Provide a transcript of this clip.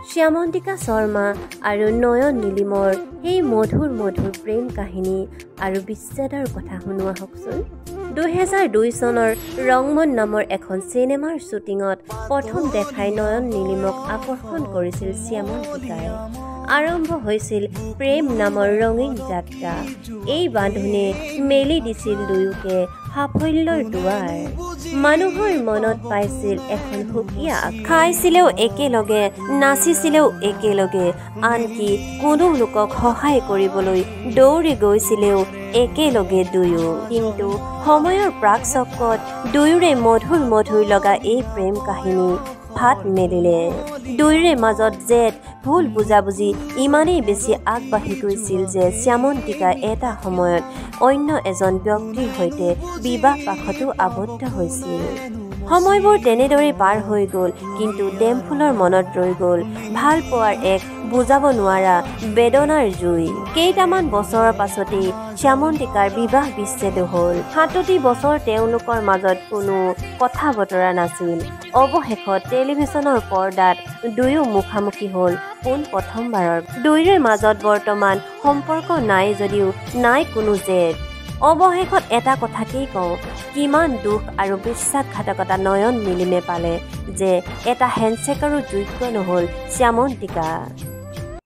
শ্যামন্তিকা শৰ্মা আৰু নয়ন নীলিমৰ সেই মধুৰ মধুৰ প্ৰেম কাহিনী আৰু বিচ্ছেদৰ কথা শুনোৱা হওকচোন। 2002 চনৰ ৰংমন নামৰ এখন চিনেমাৰ শ্বুটিঙত প্ৰথম দেখাই নয়ন নীলিমক আকৰ্ষণ কৰিছিল শ্যামন্তিকাই। আৰম্ভ হৈছিল প্ৰেম নামৰ ৰঙীন যাত্ৰা। এই বান্ধোনে মেলি দিছিল দুয়োকে সাফল্যৰ দুৱাৰ। মানুহৰ মনত পাইছিল এখন সুকীয়া খাইছিলেও একেলগে, নাচিছিলেও একেলগে, আনকি কোনো লোকক সহায় কৰিবলৈ দৌৰি গৈছিলেও একেলগে দুয়ো। কিন্তু সময়ৰ প্ৰাক চক্ৰত দুয়োৰে মধুৰ মধুৰ লগা এই প্ৰেম কাহিনী ফাট মেলিলে। দুয়োৰে মাজত জেদ ভুল বুজাবুজি ইমানেই বেছি আগবাঢ়ি গৈছিল যে শ্যামন্তিকা এটা সময়ত অন্য এজন ব্যক্তিৰ সৈতে বিবাহ পাশতো আবদ্ধ হৈছিল। সময়বোৰ তেনেদৰে পাৰ হৈ গ'ল, কিন্তু ডেমফুলৰ মনত ৰৈ গ'ল ভাল পোৱাৰ এক বুজাব নোৱাৰা বেদনাৰ জুই। কেইটামান বছৰৰ পাছতেই শ্যামন্তিকাৰ বিবাহ বিচ্ছেদ হ'ল। ৭ বছৰ তেওঁলোকৰ মাজত কোনো কথা বতৰা নাছিল। অৱশেষত টেলিভিছনৰ পৰ্দাত দুয়ো মুখামুখি হ'ল পোন প্ৰথমবাৰৰ। দুয়োৰে মাজত বৰ্তমান সম্পৰ্ক নাই যদিও নাই কোনো জেদ। অৱশেষত এটা কথাকেই কওঁ, কিমান দুখ আৰু বিশ্বাসঘাতকতা নয়ন নীলিমে পালে যে এটা হেণ্ডশ্বেকৰো যোগ্য নহ'ল শ্যামন্তিকা।